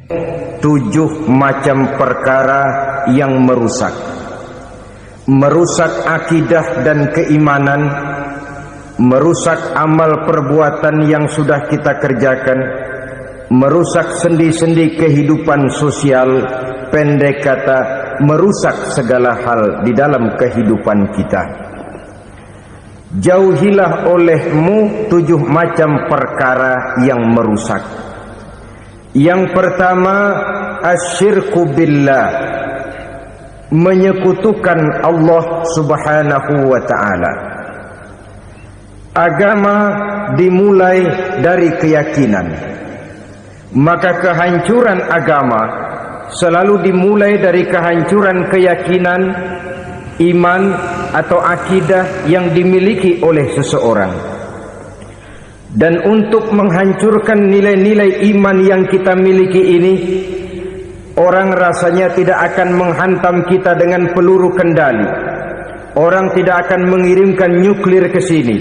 7 macam perkara yang merusak akidah dan keimanan, merusak amal perbuatan yang sudah kita kerjakan, merusak sendi-sendi kehidupan sosial, pendek kata merusak segala hal di dalam kehidupan kita. Jauhilah olehmu 7 macam perkara yang merusak. Yang pertama, asyirku billah, menyekutukan Allah subhanahu wa ta'ala. Agama dimulai dari keyakinan, maka kehancuran agama selalu dimulai dari kehancuran keyakinan, iman atau akidah yang dimiliki oleh seseorang. Dan untuk menghancurkan nilai-nilai iman yang kita miliki ini, orang rasanya tidak akan menghantam kita dengan peluru kendali. Orang tidak akan mengirimkan nuklir ke sini.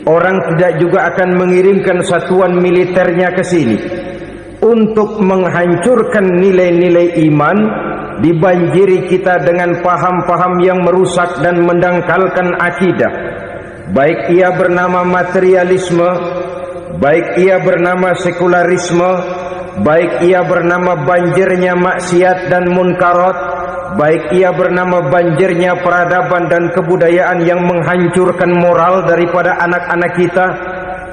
Orang tidak juga akan mengirimkan satuan militernya ke sini. Untuk menghancurkan nilai-nilai iman, dibanjiri kita dengan paham-paham yang merusak dan mendangkalkan akidah. Baik ia bernama materialisme, baik ia bernama sekularisme, baik ia bernama banjirnya maksiat dan munkarat, baik ia bernama banjirnya peradaban dan kebudayaan yang menghancurkan moral daripada anak-anak kita.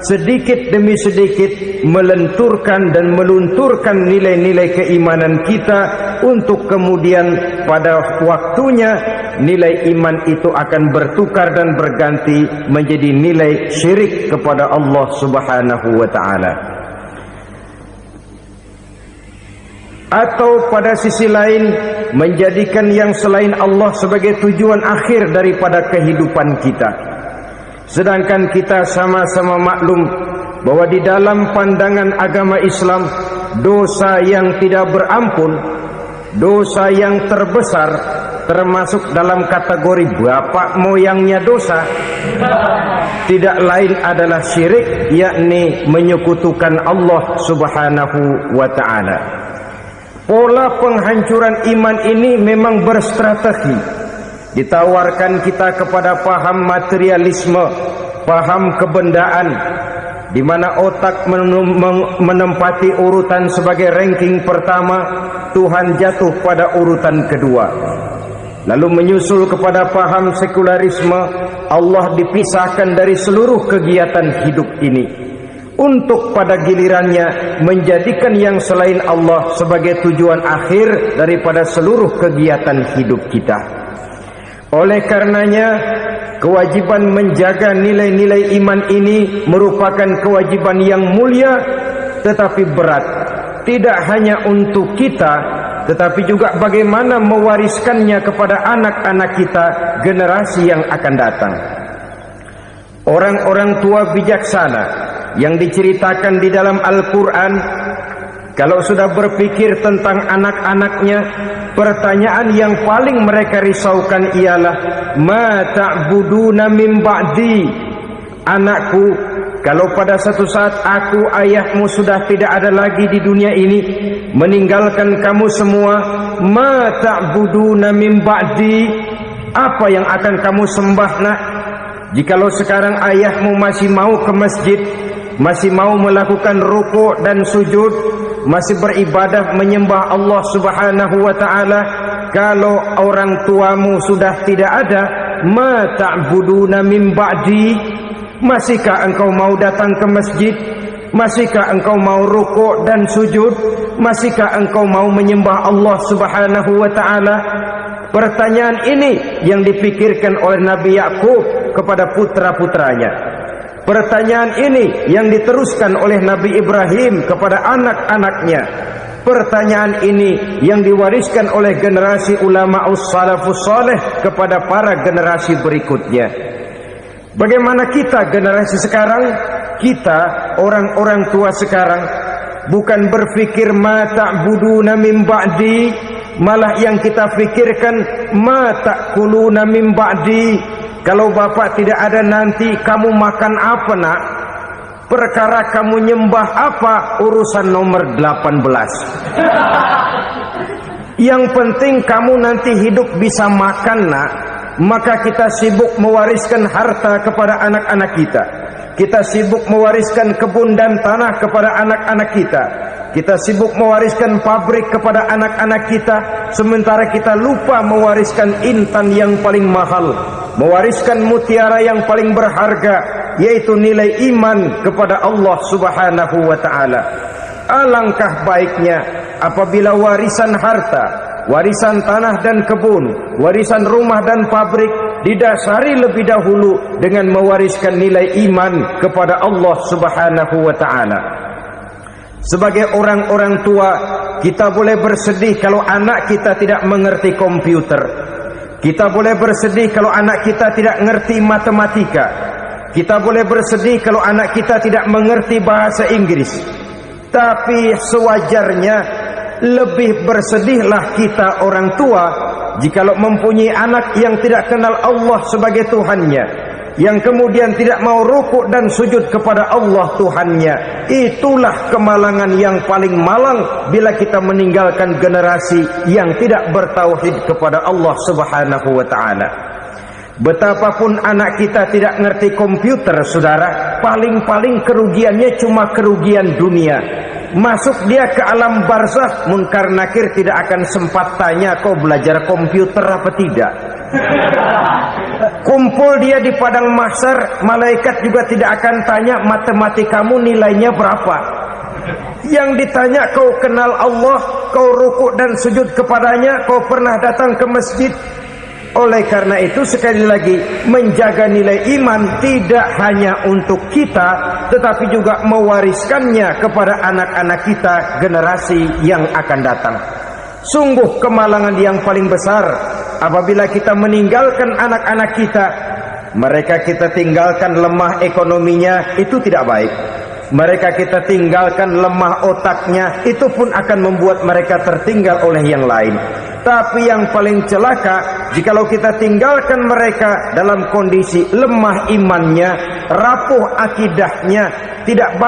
Sedikit demi sedikit melenturkan dan melunturkan nilai-nilai keimanan kita, untuk kemudian pada waktunya nilai iman itu akan bertukar dan berganti menjadi nilai syirik kepada Allah subhanahu wa ta'ala. Atau pada sisi lain, menjadikan yang selain Allah sebagai tujuan akhir daripada kehidupan kita. Sedangkan kita sama-sama maklum bahwa di dalam pandangan agama Islam, dosa yang tidak berampun, dosa yang terbesar, termasuk dalam kategori bapak moyangnya dosa, tidak lain adalah syirik, yakni menyekutukan Allah subhanahu wa ta'ala. Pola penghancuran iman ini memang berstrategi. Ditawarkan kita kepada paham materialisme, paham kebendaan, di mana otak menempati urutan sebagai ranking pertama, Tuhan jatuh pada urutan kedua. Lalu menyusul kepada paham sekularisme, Allah dipisahkan dari seluruh kegiatan hidup ini, untuk pada gilirannya menjadikan yang selain Allah sebagai tujuan akhir daripada seluruh kegiatan hidup kita. Oleh karenanya, kewajiban menjaga nilai-nilai iman ini merupakan kewajiban yang mulia tetapi berat. Tidak hanya untuk kita, tetapi juga bagaimana mewariskannya kepada anak-anak kita, generasi yang akan datang. Orang-orang tua bijaksana yang diceritakan di dalam Al-Quran, kalau sudah berpikir tentang anak-anaknya, pertanyaan yang paling mereka risaukan ialah, ma ta'buduna min ba'di. Anakku, kalau pada satu saat aku, ayahmu sudah tidak ada lagi di dunia ini, meninggalkan kamu semua, ma ta'buduna min ba'di, apa yang akan kamu sembah nak? Jikalau sekarang ayahmu masih mau ke masjid, masih mau melakukan rukuk dan sujud, masih beribadah menyembah Allah subhanahu wa ta'ala, kalau orang tuamu sudah tidak ada, ma ta'buduna min ba'di, masihkah engkau mau datang ke masjid? Masihkah engkau mau rukuk dan sujud? Masihkah engkau mau menyembah Allah subhanahu wa ta'ala? Pertanyaan ini yang dipikirkan oleh Nabi Yakub kepada putra-putranya. Pertanyaan ini yang diteruskan oleh Nabi Ibrahim kepada anak-anaknya. Pertanyaan ini yang diwariskan oleh generasi ulama salafus saleh kepada para generasi berikutnya. Bagaimana kita generasi sekarang? Kita orang-orang tua sekarang bukan berfikir ma ta'buduna min ba'di, malah yang kita fikirkan ma ta'kuluna min ba'di. Kalau bapak tidak ada nanti kamu makan apa nak? Perkara kamu nyembah apa, urusan nomor 18. Yang penting kamu nanti hidup bisa makan, nak. Maka kita sibuk mewariskan harta kepada anak-anak kita. Kita sibuk mewariskan kebun dan tanah kepada anak-anak kita. Kita sibuk mewariskan pabrik kepada anak-anak kita, sementara kita lupa mewariskan intan yang paling mahal, mewariskan mutiara yang paling berharga, yaitu nilai iman kepada Allah Subhanahu wa ta'ala. Alangkah baiknya apabila warisan harta, warisan tanah dan kebun, warisan rumah dan pabrik didasari lebih dahulu dengan mewariskan nilai iman kepada Allah Subhanahu wa ta'ala. Sebagai orang-orang tua, kita boleh bersedih kalau anak kita tidak mengerti komputer. Kita boleh bersedih kalau anak kita tidak mengerti matematika. Kita boleh bersedih kalau anak kita tidak mengerti bahasa Inggris. Tapi sewajarnya lebih bersedihlah kita orang tua jikalau mempunyai anak yang tidak kenal Allah sebagai Tuhannya, yang kemudian tidak mau rukuk dan sujud kepada Allah Tuhannya. Itulah kemalangan yang paling malang bila kita meninggalkan generasi yang tidak bertauhid kepada Allah Subhanahu wa ta'ala. Betapapun anak kita tidak ngerti komputer, saudara, paling-paling kerugiannya cuma kerugian dunia. Masuk dia ke alam barzakh, munkar nakir tidak akan sempat tanya kau belajar komputer apa tidak. Kumpul dia di padang mahsyar, malaikat juga tidak akan tanya matematikamu nilainya berapa. Yang ditanya, kau kenal Allah, kau rukuk dan sujud kepadanya, kau pernah datang ke masjid. Oleh karena itu, sekali lagi, menjaga nilai iman tidak hanya untuk kita, tetapi juga mewariskannya kepada anak-anak kita, generasi yang akan datang. Sungguh kemalangan yang paling besar apabila kita meninggalkan anak-anak kita. Mereka kita tinggalkan lemah ekonominya, itu tidak baik. Mereka kita tinggalkan lemah otaknya, itu pun akan membuat mereka tertinggal oleh yang lain. Tapi yang paling celaka, jikalau kita tinggalkan mereka dalam kondisi lemah imannya, rapuh akidahnya, tidak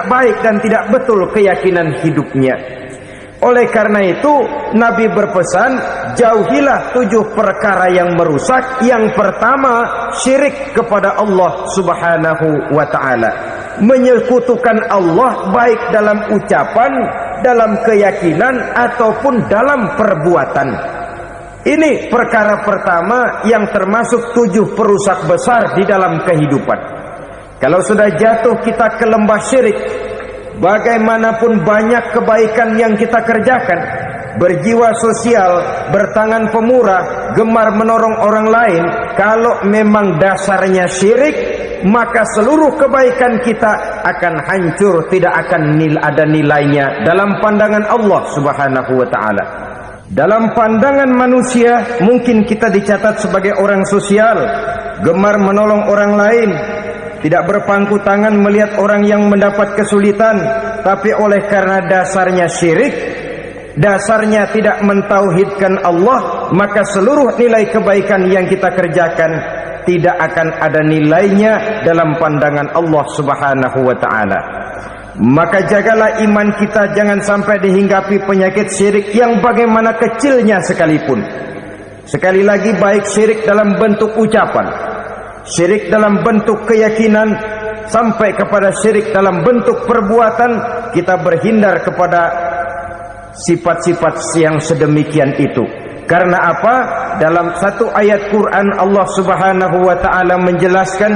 baik dan tidak betul keyakinan hidupnya. Oleh karena itu, Nabi berpesan, jauhilah 7 perkara yang merusak. Yang pertama, syirik kepada Allah Subhanahu wa ta'ala. Menyekutukan Allah baik dalam ucapan, dalam keyakinan, ataupun dalam perbuatan. Ini perkara pertama yang termasuk 7 perusak besar di dalam kehidupan. Kalau sudah jatuh kita ke lembah syirik, bagaimanapun banyak kebaikan yang kita kerjakan, berjiwa sosial, bertangan pemurah, gemar menolong orang lain, kalau memang dasarnya syirik, maka seluruh kebaikan kita akan hancur, tidak akan ada nilainya dalam pandangan Allah Subhanahu wa ta'ala. Dalam pandangan manusia, mungkin kita dicatat sebagai orang sosial, gemar menolong orang lain, tidak berpangku tangan melihat orang yang mendapat kesulitan. Tapi oleh karena dasarnya syirik, dasarnya tidak mentauhidkan Allah, maka seluruh nilai kebaikan yang kita kerjakan tidak akan ada nilainya dalam pandangan Allah Subhanahu wa ta'ala. Maka jagalah iman kita, jangan sampai dihinggapi penyakit syirik yang bagaimana kecilnya sekalipun. Sekali lagi, baik syirik dalam bentuk ucapan, syirik dalam bentuk keyakinan, sampai kepada syirik dalam bentuk perbuatan, kita berhindar kepada sifat-sifat yang sedemikian itu. Karena apa? Dalam satu ayat Quran Allah Subhanahu wa ta'ala menjelaskan,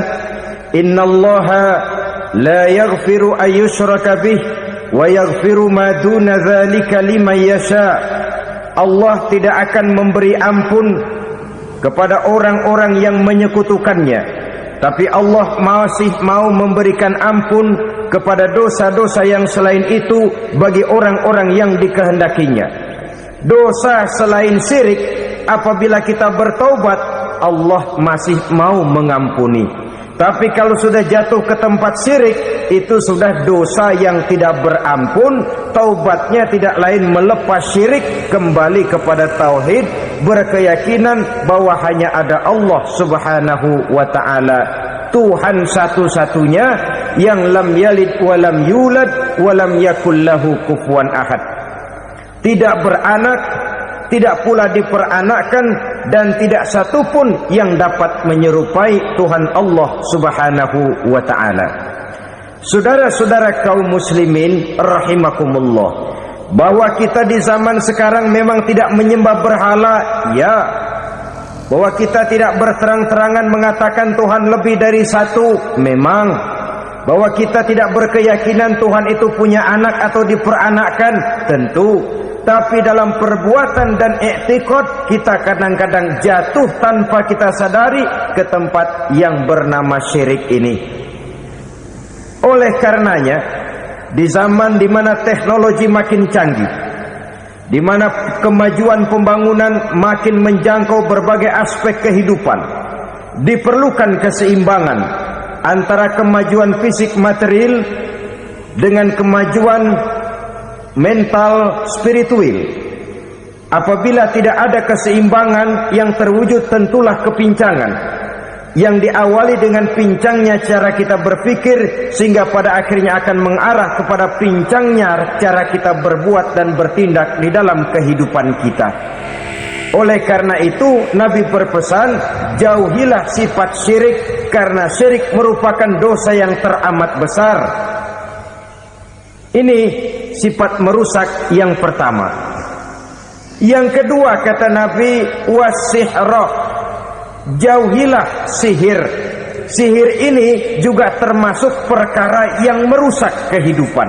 innallaha la yaghfiru ayyushraka bih wa yaghfiru ma duna dzalika liman yasha. Allah tidak akan memberi ampun kepada orang-orang yang menyekutukannya, tapi Allah masih mau memberikan ampun kepada dosa-dosa yang selain itu bagi orang-orang yang dikehendakinya. Dosa selain syirik, apabila kita bertaubat, Allah masih mau mengampuni. Tapi kalau sudah jatuh ke tempat syirik, itu sudah dosa yang tidak berampun. Taubatnya tidak lain melepas syirik, kembali kepada tauhid, berkeyakinan bahwa hanya ada Allah Subhanahu wa ta'ala, Tuhan satu-satunya yang lam yalid wa lam yulad wa lam yakul lahu kufuwan ahad. Tidak beranak, tidak pula diperanakkan, dan tidak satupun yang dapat menyerupai Tuhan Allah Subhanahu wa ta'ala. Saudara-saudara kaum muslimin rahimakumullah, bahwa kita di zaman sekarang memang tidak menyembah berhala, ya. Bahwa kita tidak berterang-terangan mengatakan Tuhan lebih dari satu, memang. Bahwa kita tidak berkeyakinan Tuhan itu punya anak atau diperanakkan, tentu. Tapi dalam perbuatan dan i'tiqad kita kadang-kadang jatuh tanpa kita sadari ke tempat yang bernama syirik ini. Oleh karenanya, di zaman di mana teknologi makin canggih, di mana kemajuan pembangunan makin menjangkau berbagai aspek kehidupan, diperlukan keseimbangan antara kemajuan fisik material dengan kemajuan mental spiritual. Apabila tidak ada keseimbangan, yang terwujud tentulah kepincangan, yang diawali dengan pincangnya cara kita berpikir, sehingga pada akhirnya akan mengarah kepada pincangnya cara kita berbuat dan bertindak di dalam kehidupan kita. Oleh karena itu Nabi berpesan, jauhilah sifat syirik, karena syirik merupakan dosa yang teramat besar. Ini sifat merusak yang pertama. Yang kedua, kata Nabi, wasihra, jauhilah sihir. Sihir ini juga termasuk perkara yang merusak kehidupan.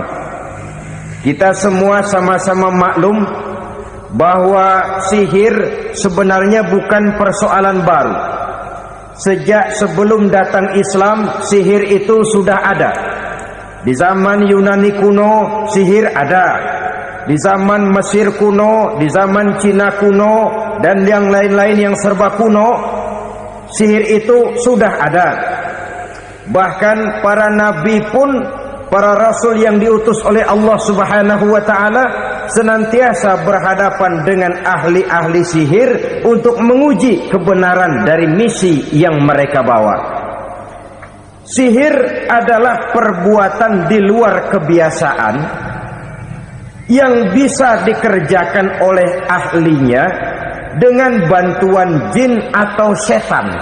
Kita semua sama-sama maklum bahwa sihir sebenarnya bukan persoalan baru. Sejak sebelum datang Islam, sihir itu sudah ada. Di zaman Yunani kuno, sihir ada. Di zaman Mesir kuno, di zaman Cina kuno, dan yang lain-lain yang serba kuno, sihir itu sudah ada. Bahkan para nabi pun, para rasul yang diutus oleh Allah Subhanahu wa ta'ala, senantiasa berhadapan dengan ahli-ahli sihir untuk menguji kebenaran dari misi yang mereka bawa. Sihir adalah perbuatan di luar kebiasaan yang bisa dikerjakan oleh ahlinya dengan bantuan jin atau setan.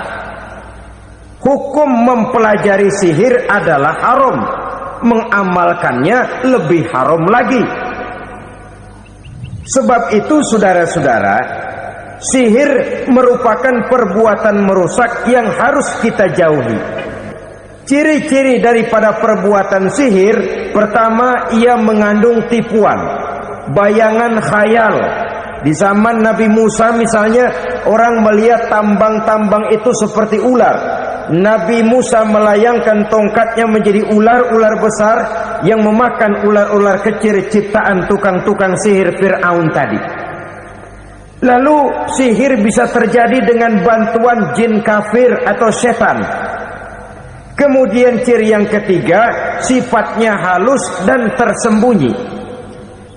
Hukum mempelajari sihir adalah haram, mengamalkannya lebih haram lagi. Sebab itu saudara-saudara, sihir merupakan perbuatan merusak yang harus kita jauhi. Ciri-ciri daripada perbuatan sihir, pertama, ia mengandung tipuan, bayangan khayal. Di zaman Nabi Musa misalnya, orang melihat tambang-tambang itu seperti ular. Nabi Musa melayangkan tongkatnya menjadi ular-ular besar yang memakan ular-ular kecil ciptaan tukang-tukang sihir Fir'aun tadi. Lalu sihir bisa terjadi dengan bantuan jin kafir atau setan. Kemudian ciri yang ketiga, sifatnya halus dan tersembunyi.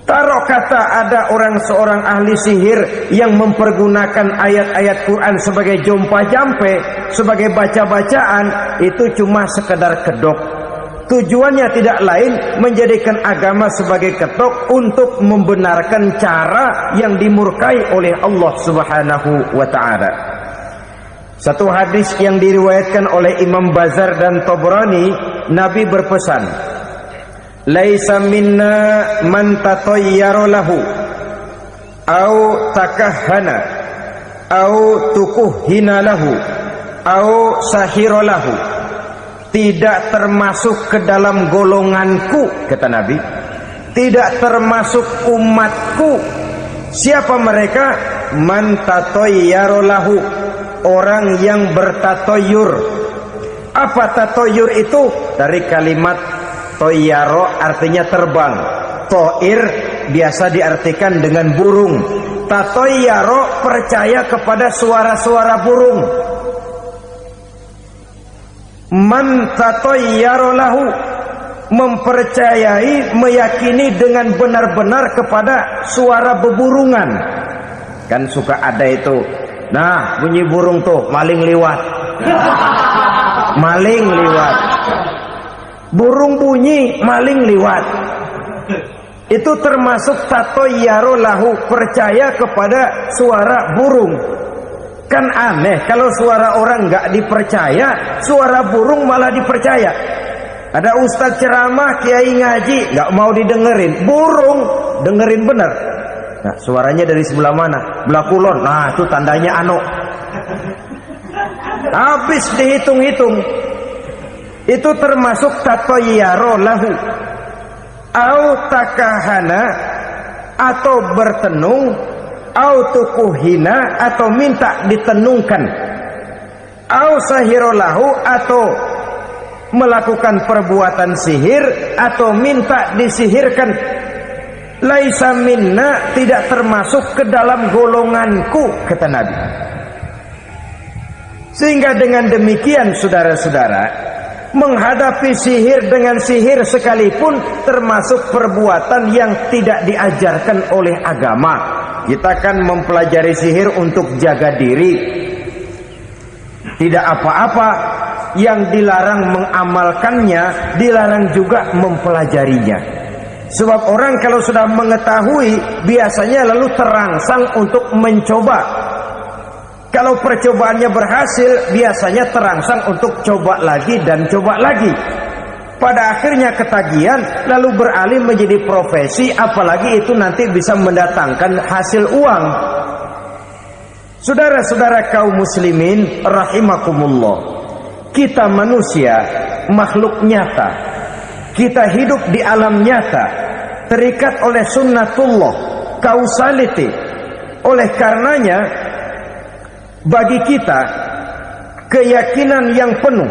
Taruh kata ada seorang ahli sihir yang mempergunakan ayat-ayat Quran sebagai jompa-jampe, sebagai baca-bacaan, itu cuma sekedar kedok. Tujuannya tidak lain menjadikan agama sebagai ketok untuk membenarkan cara yang dimurkai oleh Allah Subhanahu wa ta'ala. Satu hadis yang diriwayatkan oleh Imam Bazar dan Tabrani, Nabi berpesan, laisa minna man tatayyara lahu au takahhana au tukuhhina lahu au sahira lahu. Tidak termasuk ke dalam golonganku, kata Nabi. Tidak termasuk umatku. Siapa mereka? Man tatayyara lahu, orang yang bertatoyur. Apa tatoyur itu? Dari kalimat toyaro, artinya terbang. Toir biasa diartikan dengan burung. Tatoyaro percaya kepada suara-suara burung. Man tatoyaro lahu, mempercayai, meyakini dengan benar-benar kepada suara beburungan. Kan suka ada itu, nah bunyi burung tuh, maling liwat. Maling liwat. burung bunyi, maling liwat. Itu termasuk tatoyaro lahu, percaya kepada suara burung. Kan aneh kalau suara orang nggak dipercaya, suara burung malah dipercaya. Ada ustadz ceramah, kiai ngaji, nggak mau didengerin, burung dengerin bener. Nah, suaranya dari sebelah mana? Belah kulon. Nah, itu tandanya anu. Habis dihitung-hitung. Itu termasuk tatoyaro lahu. Au takahana, atau bertenung, au tukuhina, atau minta ditenungkan, au sahirolahu, atau melakukan perbuatan sihir, atau minta disihirkan. Laisa minna, tidak termasuk ke dalam golonganku, kata Nabi. Sehingga dengan demikian saudara-saudara, menghadapi sihir dengan sihir sekalipun termasuk perbuatan yang tidak diajarkan oleh agama. Kita kan mempelajari sihir untuk jaga diri, tidak apa-apa. Yang dilarang mengamalkannya, dilarang juga mempelajarinya. Sebab orang kalau sudah mengetahui, biasanya lalu terangsang untuk mencoba. Kalau percobaannya berhasil, biasanya terangsang untuk coba lagi dan coba lagi. Pada akhirnya ketagihan, lalu beralih menjadi profesi, apalagi itu nanti bisa mendatangkan hasil uang. Saudara-saudara kaum muslimin rahimakumullah, kita manusia makhluk nyata, kita hidup di alam nyata, terikat oleh sunnatullah, causality. Oleh karenanya bagi kita keyakinan yang penuh,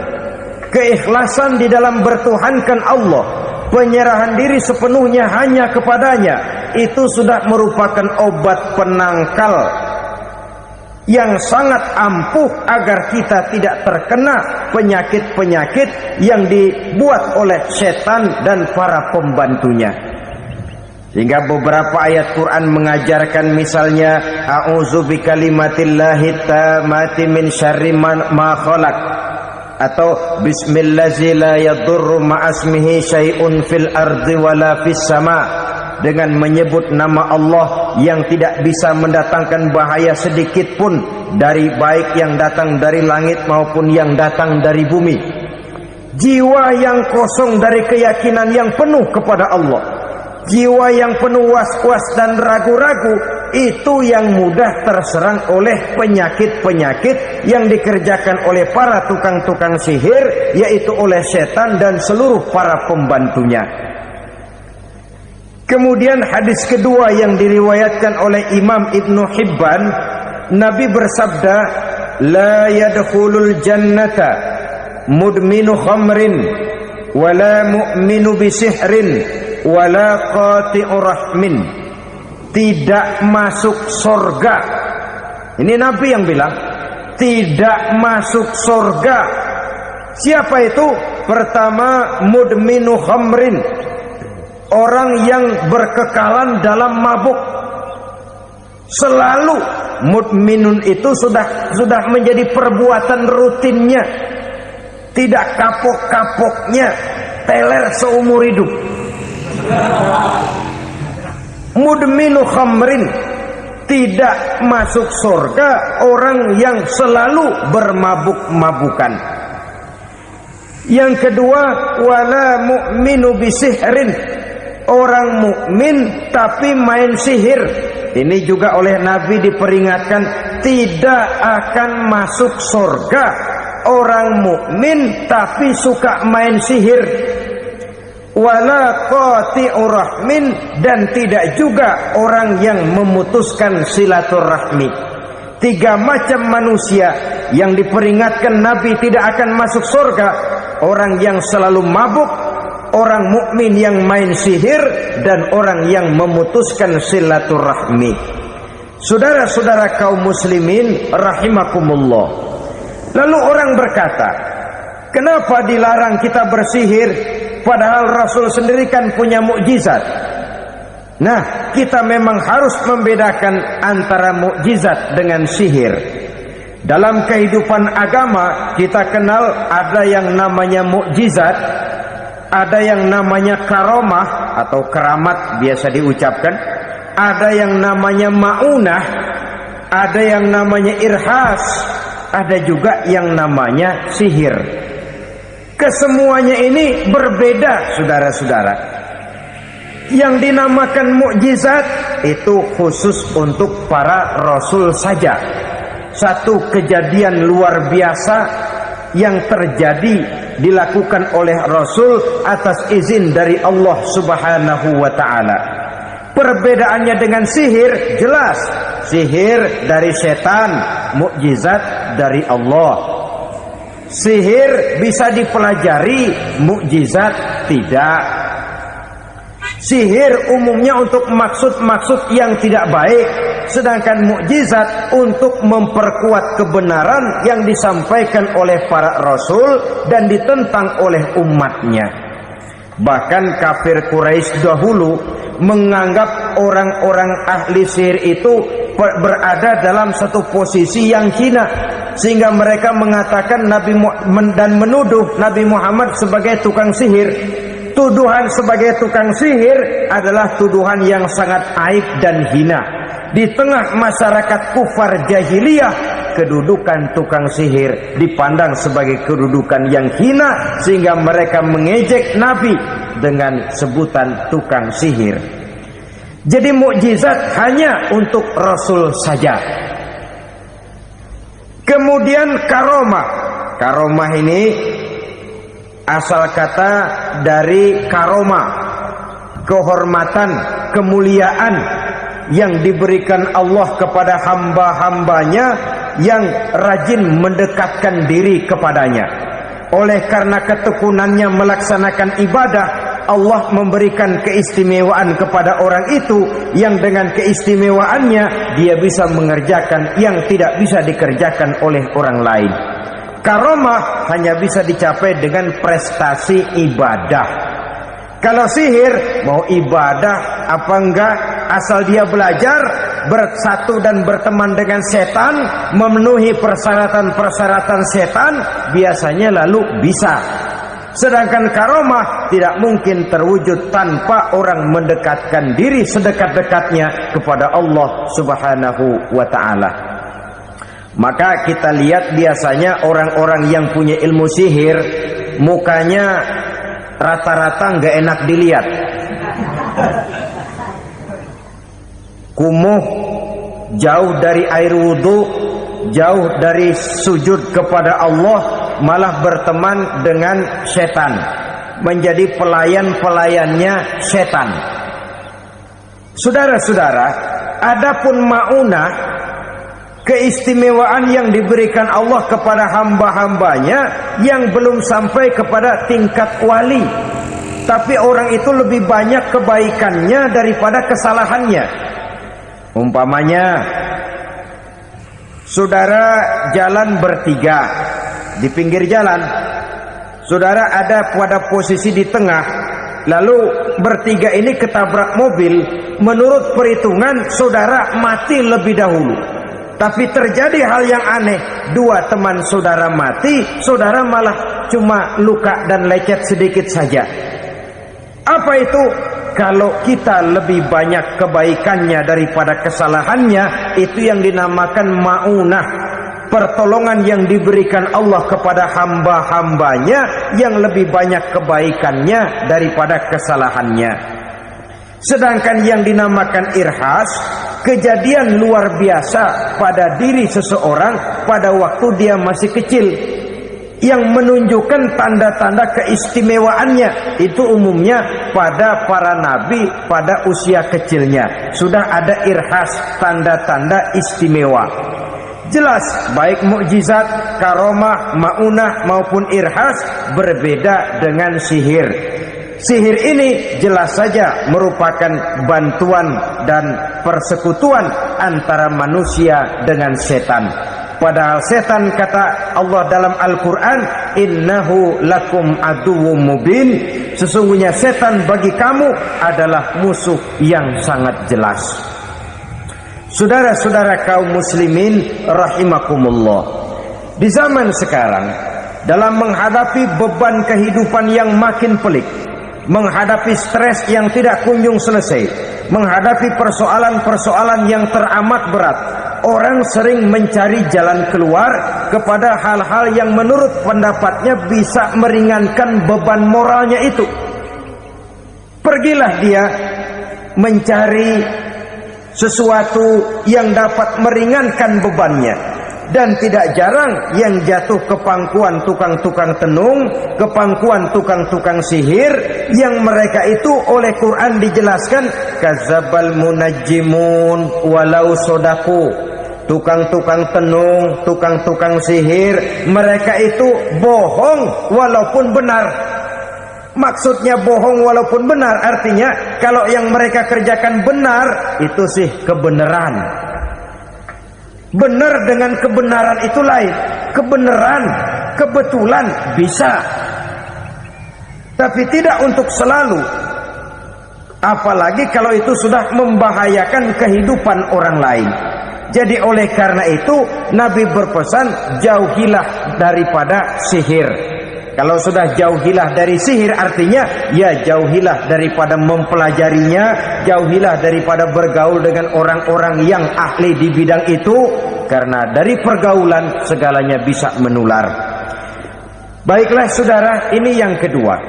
keikhlasan di dalam bertuhankan Allah, penyerahan diri sepenuhnya hanya kepadanya, itu sudah merupakan obat penangkal yang sangat ampuh agar kita tidak terkena penyakit-penyakit yang dibuat oleh setan dan para pembantunya. Sehingga beberapa ayat Quran mengajarkan, misalnya a'udzu bikalimatillahi tammati min syarri ma khalaq, atau bismillazi la yadurru ma'asmihi syai'un fil ardi wala fis sama, dengan menyebut nama Allah yang tidak bisa mendatangkan bahaya sedikit pun, dari baik yang datang dari langit maupun yang datang dari bumi. Jiwa yang kosong dari keyakinan yang penuh kepada Allah, jiwa yang penuh was-was dan ragu-ragu, itu yang mudah terserang oleh penyakit-penyakit yang dikerjakan oleh para tukang-tukang sihir, yaitu oleh setan dan seluruh para pembantunya. Kemudian hadis kedua yang diriwayatkan oleh Imam Ibnu Hibban, Nabi bersabda, la yadkhulul jannata mudminu khamrin wala mu'minu bisihrin wala qati'ur rahmin. Tidak masuk surga. Ini Nabi yang bilang, tidak masuk surga. Siapa itu? Pertama, mudminu khamrin, orang yang berkekalan dalam mabuk. Selalu mudminun itu sudah menjadi perbuatan rutinnya, tidak kapok-kapoknya, teler seumur hidup. Mudminu khamrin, tidak masuk surga orang yang selalu bermabuk-mabukan. Yang kedua, wala mu'minu bisihrin, orang mukmin tapi main sihir. Ini juga oleh Nabi diperingatkan, tidak akan masuk surga orang mukmin tapi suka main sihir. Wala qati'ur rahmin, dan tidak juga orang yang memutuskan silaturahmi. Tiga macam manusia yang diperingatkan Nabi tidak akan masuk surga: orang yang selalu mabuk, orang mukmin yang main sihir, dan orang yang memutuskan silaturahmi. Saudara-saudara kaum muslimin rahimakumullah. Lalu orang berkata, kenapa dilarang kita bersihir padahal Rasul sendiri kan punya mukjizat? Nah, kita memang harus membedakan antara mukjizat dengan sihir. Dalam kehidupan agama kita kenal ada yang namanya mukjizat, Ada yang namanya karomah atau keramat biasa diucapkan, ada yang namanya maunah, ada yang namanya irhas, ada juga yang namanya sihir. Kesemuanya ini berbeda, saudara-saudara. Yang dinamakan mukjizat itu khusus untuk para rasul saja. Satu kejadian luar biasa yang terjadi dilakukan oleh Rasul atas izin dari Allah Subhanahu wa ta'ala. Perbedaannya dengan sihir jelas. Sihir dari setan, mukjizat dari Allah. Sihir bisa dipelajari, mukjizat tidak. Sihir umumnya untuk maksud-maksud yang tidak baik, sedangkan mukjizat untuk memperkuat kebenaran yang disampaikan oleh para rasul dan ditentang oleh umatnya. Bahkan kafir Quraisy dahulu menganggap orang-orang ahli sihir itu berada dalam satu posisi yang hina, sehingga mereka mengatakan dan menuduh Nabi Muhammad sebagai tukang sihir. Tuduhan sebagai tukang sihir adalah tuduhan yang sangat aib dan hina. Di tengah masyarakat kufar jahiliyah, kedudukan tukang sihir dipandang sebagai kedudukan yang hina, sehingga mereka mengejek Nabi dengan sebutan tukang sihir. Jadi mukjizat hanya untuk Rasul saja. Kemudian karomah. Karomah ini asal kata dari karoma, kehormatan, kemuliaan yang diberikan Allah kepada hamba-hambanya yang rajin mendekatkan diri kepadanya. Oleh karena ketekunannya melaksanakan ibadah, Allah memberikan keistimewaan kepada orang itu, yang dengan keistimewaannya dia bisa mengerjakan yang tidak bisa dikerjakan oleh orang lain. Karomah hanya bisa dicapai dengan prestasi ibadah. Kalau sihir, mau ibadah apa enggak, asal dia belajar, bersatu dan berteman dengan setan, memenuhi persyaratan-persyaratan setan, biasanya lalu bisa. Sedangkan karomah tidak mungkin terwujud tanpa orang mendekatkan diri sedekat-dekatnya kepada Allah Subhanahu wa ta'ala. Maka kita lihat biasanya orang-orang yang punya ilmu sihir, mukanya rata-rata nggak enak dilihat. Kumuh, jauh dari air wudhu, jauh dari sujud kepada Allah, malah berteman dengan setan, menjadi pelayan-pelayannya setan. Saudara-saudara, adapun maunah, keistimewaan yang diberikan Allah kepada hamba-hambanya yang belum sampai kepada tingkat wali, tapi orang itu lebih banyak kebaikannya daripada kesalahannya. Umpamanya, saudara jalan bertiga di pinggir jalan, saudara ada pada posisi di tengah, lalu bertiga ini ketabrak mobil. Menurut perhitungan saudara mati lebih dahulu. Tapi terjadi hal yang aneh, dua teman saudara mati, saudara malah cuma luka dan lecet sedikit saja. Apa itu? Kalau kita lebih banyak kebaikannya daripada kesalahannya, itu yang dinamakan maunah, pertolongan yang diberikan Allah kepada hamba-hambanya yang lebih banyak kebaikannya daripada kesalahannya. Sedangkan yang dinamakan irhas, kejadian luar biasa pada diri seseorang pada waktu dia masih kecil, yang menunjukkan tanda-tanda keistimewaannya. Itu umumnya pada para nabi pada usia kecilnya sudah ada irhas, tanda-tanda istimewa. Jelas baik mukjizat, karomah, maunah maupun irhas berbeda dengan sihir. Sihir ini jelas saja merupakan bantuan dan persekutuan antara manusia dengan setan. Padahal setan, kata Allah dalam Al-Quran, innahu lakum aduwwum mubin, sesungguhnya setan bagi kamu adalah musuh yang sangat jelas. Saudara-saudara kaum muslimin rahimakumullah, di zaman sekarang dalam menghadapi beban kehidupan yang makin pelik, menghadapi stres yang tidak kunjung selesai, menghadapi persoalan-persoalan yang teramat berat, orang sering mencari jalan keluar kepada hal-hal yang menurut pendapatnya bisa meringankan beban moralnya itu. Pergilah dia mencari sesuatu yang dapat meringankan bebannya. Dan tidak jarang yang jatuh ke pangkuan tukang-tukang tenung, ke pangkuan tukang-tukang sihir, yang mereka itu oleh Quran dijelaskan kadzabal munajjimun walau sodaku. Tukang-tukang tenung, tukang-tukang sihir, mereka itu bohong walaupun benar. Maksudnya bohong walaupun benar, artinya kalau yang mereka kerjakan benar, itu sih kebenaran. Benar dengan kebenaran itu lain. Kebenaran, kebetulan bisa, tapi tidak untuk selalu. Apalagi kalau itu sudah membahayakan kehidupan orang lain. Jadi oleh karena itu Nabi berpesan, jauhilah daripada sihir. Kalau sudah jauhilah dari sihir, artinya ya jauhilah daripada mempelajarinya, jauhilah daripada bergaul dengan orang-orang yang ahli di bidang itu, karena dari pergaulan segalanya bisa menular. Baiklah saudara, ini yang kedua.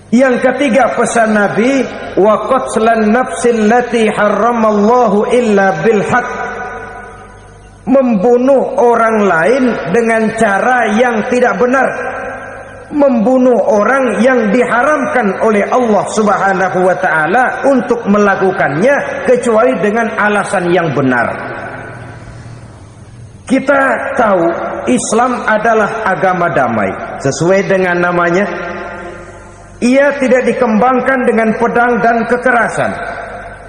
Yang ketiga pesan Nabi, wa qatlan nafsil lati harramallahu illa bil haqq. Membunuh orang lain dengan cara yang tidak benar, membunuh orang yang diharamkan oleh Allah Subhanahu wa taala untuk melakukannya kecuali dengan alasan yang benar. Kita tahu Islam adalah agama damai, sesuai dengan namanya. Ia tidak dikembangkan dengan pedang dan kekerasan.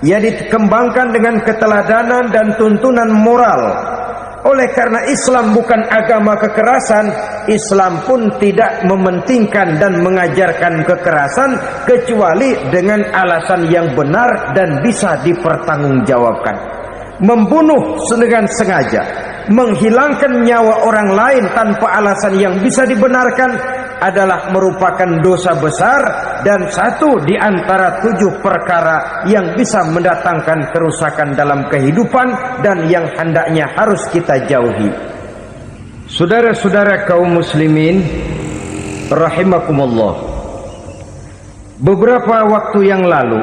Ia dikembangkan dengan keteladanan dan tuntunan moral. Oleh karena Islam bukan agama kekerasan, Islam pun tidak mementingkan dan mengajarkan kekerasan kecuali dengan alasan yang benar dan bisa dipertanggungjawabkan. Membunuh dengan sengaja, menghilangkan nyawa orang lain tanpa alasan yang bisa dibenarkan adalah merupakan dosa besar dan satu di antara 7 perkara yang bisa mendatangkan kerusakan dalam kehidupan dan yang hendaknya harus kita jauhi. Saudara-saudara kaum muslimin rahimakumullah, beberapa waktu yang lalu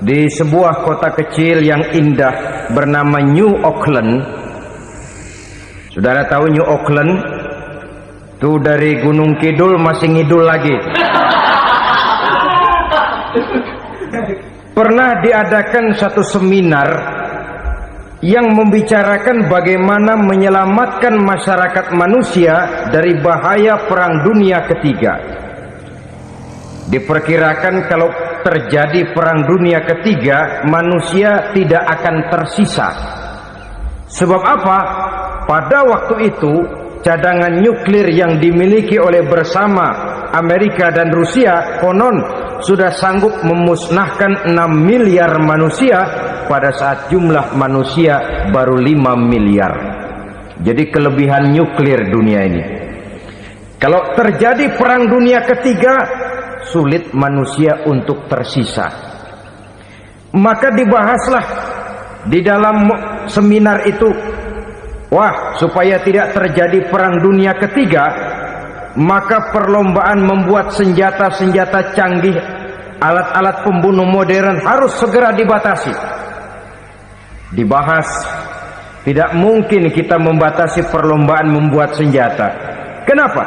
di sebuah kota kecil yang indah bernama New Auckland. Saudara tahu New Auckland? Itu dari Gunung Kidul masih ngidul lagi. Pernah diadakan satu seminar yang membicarakan bagaimana menyelamatkan masyarakat manusia dari bahaya Perang Dunia Ketiga. Diperkirakan kalau terjadi Perang Dunia Ketiga, manusia tidak akan tersisa. Sebab apa? Pada waktu itu cadangan nuklir yang dimiliki oleh bersama Amerika dan Rusia konon sudah sanggup memusnahkan 6 miliar manusia pada saat jumlah manusia baru 5 miliar. Jadi kelebihan nuklir dunia ini. Kalau terjadi Perang Dunia Ketiga, sulit manusia untuk tersisa. Maka dibahaslah di dalam seminar itu, wah, supaya tidak terjadi Perang Dunia Ketiga, maka perlombaan membuat senjata-senjata canggih, alat-alat pembunuh modern harus segera dibatasi. Dibahas, tidak mungkin kita membatasi perlombaan membuat senjata. Kenapa?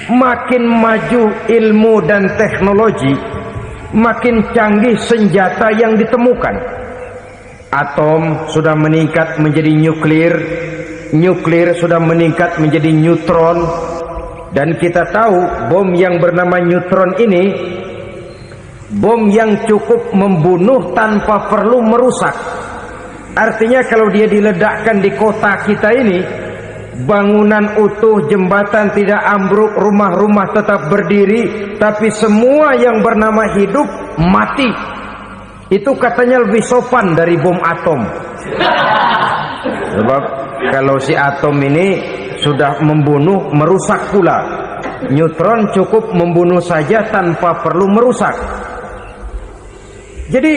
Makin maju ilmu dan teknologi, makin canggih senjata yang ditemukan. Atom sudah meningkat menjadi nuklir, nuklir sudah meningkat menjadi neutron, dan kita tahu bom yang bernama neutron ini bom yang cukup membunuh tanpa perlu merusak. Artinya kalau dia diledakkan di kota kita ini, bangunan utuh, jembatan tidak ambruk, rumah-rumah tetap berdiri, tapi semua yang bernama hidup mati. Itu katanya lebih sopan dari bom atom. Sebab kalau si atom ini sudah membunuh, merusak pula. Neutron cukup membunuh saja tanpa perlu merusak. Jadi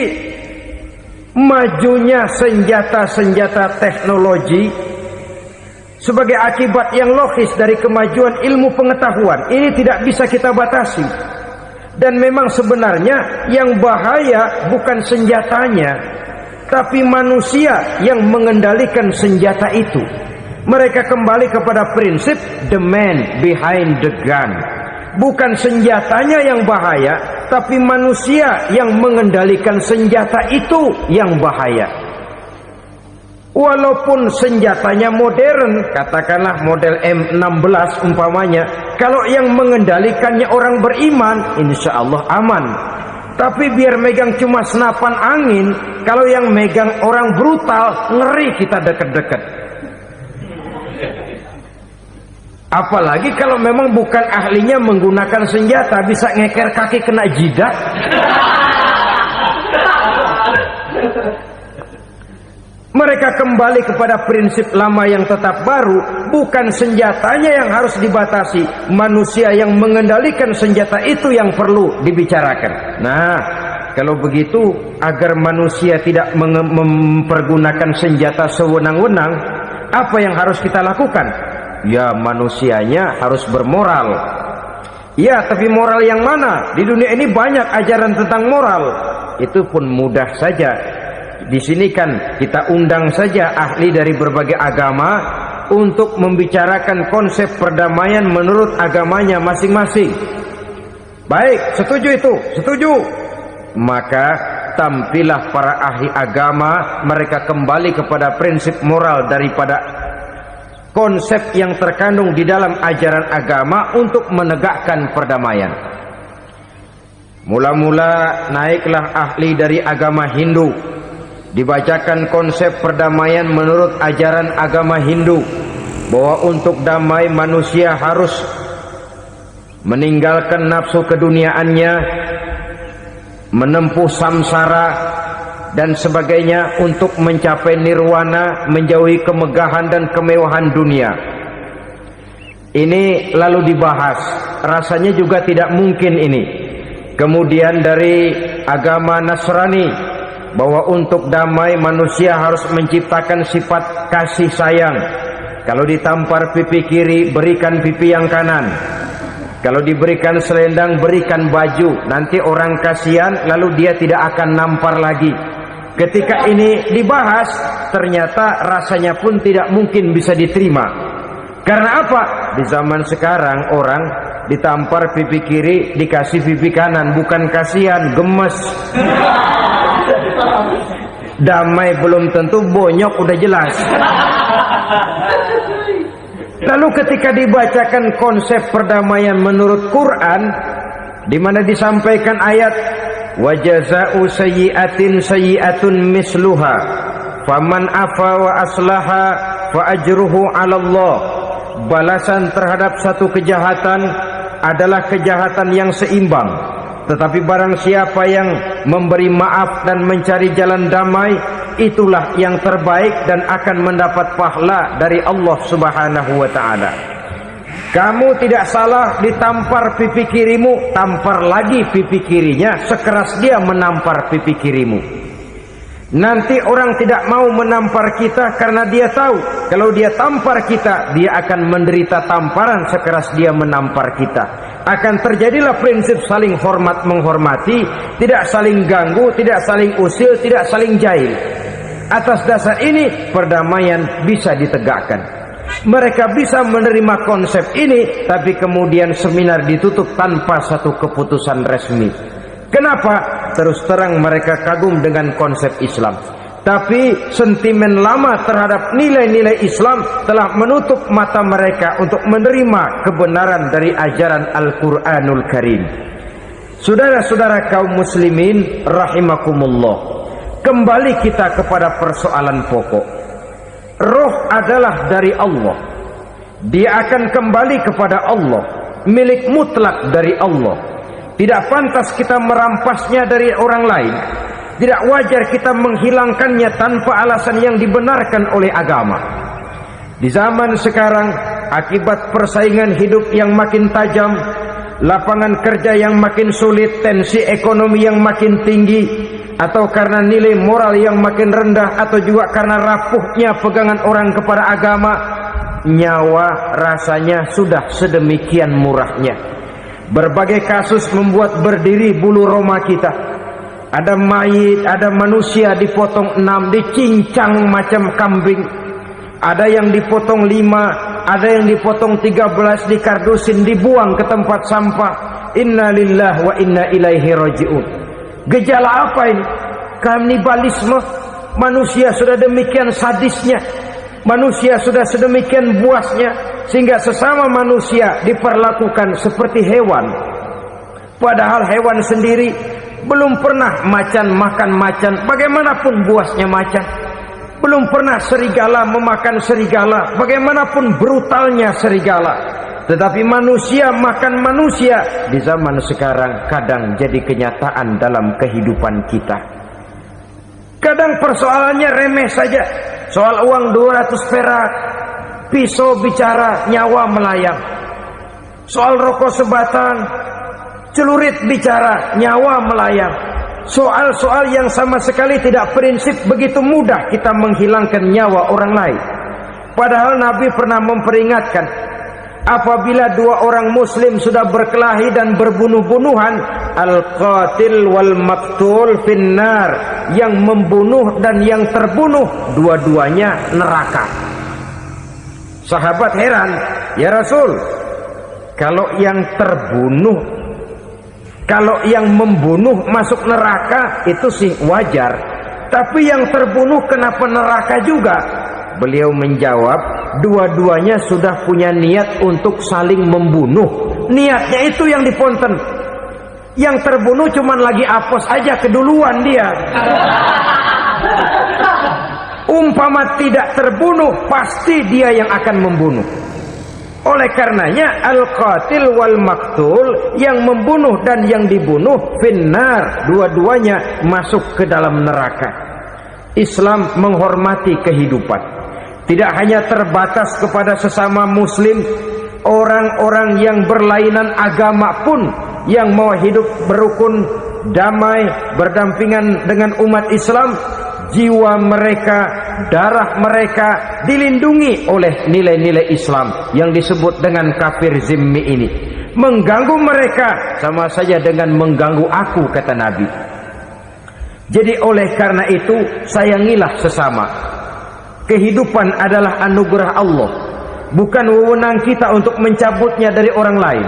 majunya senjata-senjata teknologi sebagai akibat yang logis dari kemajuan ilmu pengetahuan ini tidak bisa kita batasi. Dan memang sebenarnya yang bahaya bukan senjatanya, tapi manusia yang mengendalikan senjata itu. Mereka kembali kepada prinsip the man behind the gun. Bukan senjatanya yang bahaya, tapi manusia yang mengendalikan senjata itu yang bahaya. Walaupun senjatanya modern, katakanlah model M16 umpamanya, kalau yang mengendalikannya orang beriman, insya Allah aman. Tapi biar megang cuma senapan angin, kalau yang megang orang brutal, ngeri kita deket-deket. Apalagi kalau memang bukan ahlinya menggunakan senjata, bisa ngeker kaki kena jidat. Mereka kembali kepada prinsip lama yang tetap baru. Bukan senjatanya yang harus dibatasi, manusia yang mengendalikan senjata itu yang perlu dibicarakan. Nah, kalau begitu, agar manusia tidak mempergunakan senjata sewenang-wenang, apa yang harus kita lakukan? Ya, manusianya harus bermoral. Ya, tapi moral yang mana? Di dunia ini banyak ajaran tentang moral. Itu pun mudah saja. Di sini kan kita undang saja ahli dari berbagai agama untuk membicarakan konsep perdamaian menurut agamanya masing-masing. Baik, setuju itu? Setuju. Maka tampillah para ahli agama, mereka kembali kepada prinsip moral daripada konsep yang terkandung di dalam ajaran agama untuk menegakkan perdamaian. Mula-mula naiklah ahli dari agama Hindu, dibacakan konsep perdamaian menurut ajaran agama Hindu, bahwa untuk damai manusia harus meninggalkan nafsu keduniaannya, menempuh samsara dan sebagainya untuk mencapai nirwana, menjauhi kemegahan dan kemewahan dunia. Ini lalu dibahas, rasanya juga tidak mungkin ini. Kemudian dari agama Nasrani, bahwa untuk damai manusia harus menciptakan sifat kasih sayang. Kalau ditampar pipi kiri, berikan pipi yang kanan. Kalau diberikan selendang, berikan baju. Nanti orang kasihan, lalu dia tidak akan nampar lagi. Ketika ini dibahas, ternyata rasanya pun tidak mungkin bisa diterima. Karena apa? Di zaman sekarang orang ditampar pipi kiri, dikasih pipi kanan. Bukan kasihan, gemes. Damai belum tentu, bonyok udah jelas. Lalu ketika dibacakan konsep perdamaian menurut Quran, di mana disampaikan ayat wa jazaa'u sayyi'atin sayyi'atun misluha faman afa wa aslaha fa ajruhu 'ala Allah. Balasan terhadap satu kejahatan adalah kejahatan yang seimbang, tetapi barang siapa yang memberi maaf dan mencari jalan damai, itulah yang terbaik dan akan mendapat pahala dari Allah Subhanahu wa ta'ala. Kamu tidak salah ditampar pipi kirimu, tampar lagi pipi kirinya sekeras dia menampar pipi kirimu. Nanti orang tidak mau menampar kita karena dia tahu kalau dia tampar kita, dia akan menderita tamparan sekeras dia menampar kita. Akan terjadilah prinsip saling hormat menghormati, tidak saling ganggu, tidak saling usil, tidak saling jahil. Atas dasar ini perdamaian bisa ditegakkan. Mereka bisa menerima konsep ini, tapi kemudian seminar ditutup tanpa satu keputusan resmi. Kenapa? Terus terang mereka kagum dengan konsep Islam, tapi sentimen lama terhadap nilai-nilai Islam telah menutup mata mereka untuk menerima kebenaran dari ajaran Al-Quranul Karim. Saudara-saudara kaum muslimin rahimakumullah, kembali kita kepada persoalan pokok. Roh adalah dari Allah. Dia akan kembali kepada Allah, milik mutlak dari Allah. Tidak pantas kita merampasnya dari orang lain. Tidak wajar kita menghilangkannya tanpa alasan yang dibenarkan oleh agama. Di zaman sekarang akibat persaingan hidup yang makin tajam, lapangan kerja yang makin sulit, tensi ekonomi yang makin tinggi, atau karena nilai moral yang makin rendah, atau juga karena rapuhnya pegangan orang kepada agama, nyawa rasanya sudah sedemikian murahnya. Berbagai kasus membuat berdiri bulu roma kita. Ada mayit, ada manusia dipotong 6, dicincang macam kambing. Ada yang dipotong 5, ada yang dipotong 13, dikardusin, dibuang ke tempat sampah. Inna lillahi wa inna ilaihi raji'un. Gejala apa ini? Kanibalisme. Manusia sudah demikian sadisnya, manusia sudah sedemikian buasnya, sehingga sesama manusia diperlakukan seperti hewan. Padahal hewan sendiri belum pernah macan makan macan, bagaimanapun buasnya macan. Belum pernah serigala memakan serigala, bagaimanapun brutalnya serigala. Tetapi manusia makan manusia di zaman sekarang kadang jadi kenyataan dalam kehidupan kita. Kadang persoalannya remeh saja. Soal uang 200 perak, pisau bicara, nyawa melayang. Soal rokok sebatang, celurit bicara, nyawa melayang. Soal-soal yang sama sekali tidak prinsip, begitu mudah kita menghilangkan nyawa orang lain. Padahal Nabi pernah memperingatkan, apabila dua orang muslim sudah berkelahi dan berbunuh-bunuhan, al-qatil wal maktul finnar, yang membunuh dan yang terbunuh dua-duanya neraka. Sahabat heran, ya Rasul, kalau yang terbunuh, kalau yang membunuh masuk neraka itu sih wajar, tapi yang terbunuh kenapa neraka juga? Beliau menjawab, dua-duanya sudah punya niat untuk saling membunuh. Niatnya itu yang diponten. Yang terbunuh cuman lagi apes aja, keduluan dia. Umpama tidak terbunuh, pasti dia yang akan membunuh. Oleh karenanya al-qatil wal maktul, yang membunuh dan yang dibunuh finnar, dua-duanya masuk ke dalam neraka. Islam menghormati kehidupan, tidak hanya terbatas kepada sesama muslim, orang-orang yang berlainan agama pun yang mau hidup berukun, damai, berdampingan dengan umat Islam, jiwa mereka, darah mereka dilindungi oleh nilai-nilai Islam yang disebut dengan kafir zimmi ini. Mengganggu mereka sama saja dengan mengganggu aku, kata Nabi. Jadi oleh karena itu, sayangilah sesama. Kehidupan adalah anugerah Allah, bukan wewenang kita untuk mencabutnya dari orang lain,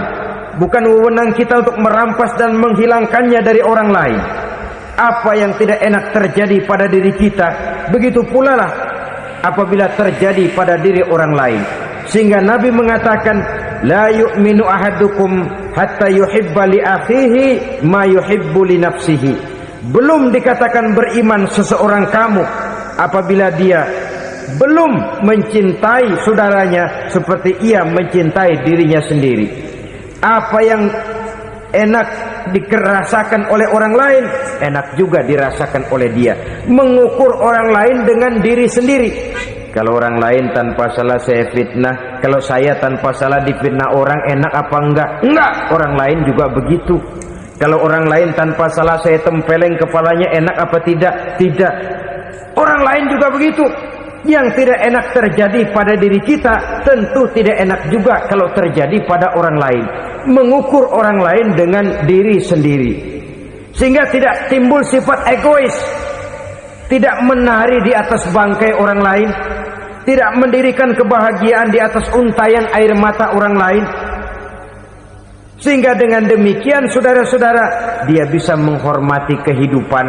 bukan wewenang kita untuk merampas dan menghilangkannya dari orang lain. Apa yang tidak enak terjadi pada diri kita, begitu pula lah apabila terjadi pada diri orang lain. Sehingga Nabi mengatakan, la yu'minu ahadukum hatta yuhibba li akhihi ma yuhibbu li nafsihi. Belum dikatakan beriman seseorang kamu apabila dia belum mencintai saudaranya seperti ia mencintai dirinya sendiri. Apa yang enak dirasakan oleh orang lain, enak juga dirasakan oleh dia. Mengukur orang lain dengan diri sendiri. Kalau orang lain tanpa salah saya fitnah, kalau saya tanpa salah difitnah orang, enak apa enggak? Enggak, orang lain juga begitu. Kalau orang lain tanpa salah saya tempeleng kepalanya, enak apa tidak? Tidak. Orang lain juga begitu. Yang tidak enak terjadi pada diri kita, tentu tidak enak juga kalau terjadi pada orang lain. Mengukur orang lain dengan diri sendiri, sehingga tidak timbul sifat egois, tidak menari di atas bangkai orang lain, tidak mendirikan kebahagiaan di atas untayan air mata orang lain. Sehingga dengan demikian, saudara-saudara, dia bisa menghormati kehidupan,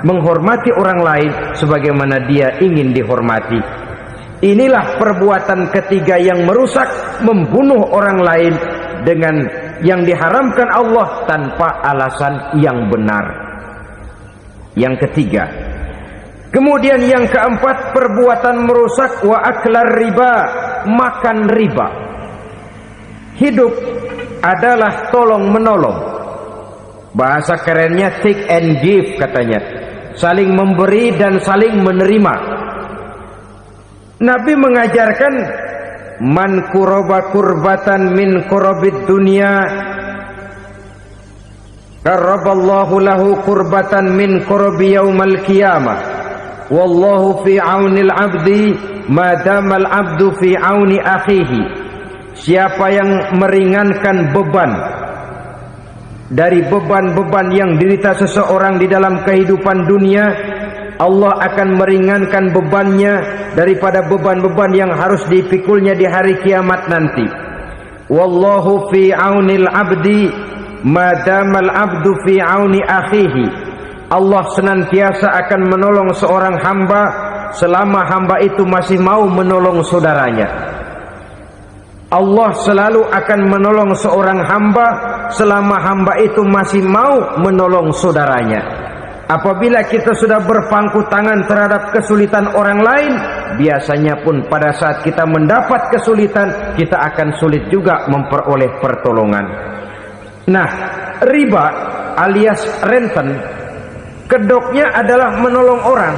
menghormati orang lain sebagaimana dia ingin dihormati. Inilah perbuatan ketiga yang merusak, membunuh orang lain dengan yang diharamkan Allah tanpa alasan yang benar. Yang ketiga. Kemudian yang keempat, perbuatan merusak wa aklar riba, makan riba. Hidup adalah tolong menolong. Bahasa kerennya take and give katanya. Saling memberi dan saling menerima. Nabi mengajarkan man kuraba kurbatan min kurabid dunya karaballahu lahu kurbatan min kurabi yaumal qiyamah. Wallahu fi aunil abdi madamal abdu fi auni akhihi. Siapa yang meringankan beban dari beban-beban yang derita seseorang di dalam kehidupan dunia, Allah akan meringankan bebannya daripada beban-beban yang harus dipikulnya di hari kiamat nanti. Wallahu fi aunil abdi madamal abdu fi auni akhihi. Allah senantiasa akan menolong seorang hamba selama hamba itu masih mau menolong saudaranya. Allah selalu akan menolong seorang hamba selama hamba itu masih mau menolong saudaranya. Apabila kita sudah berpangku tangan terhadap kesulitan orang lain, biasanya pun pada saat kita mendapat kesulitan, kita akan sulit juga memperoleh pertolongan. Nah, riba alias renten, kedoknya adalah menolong orang,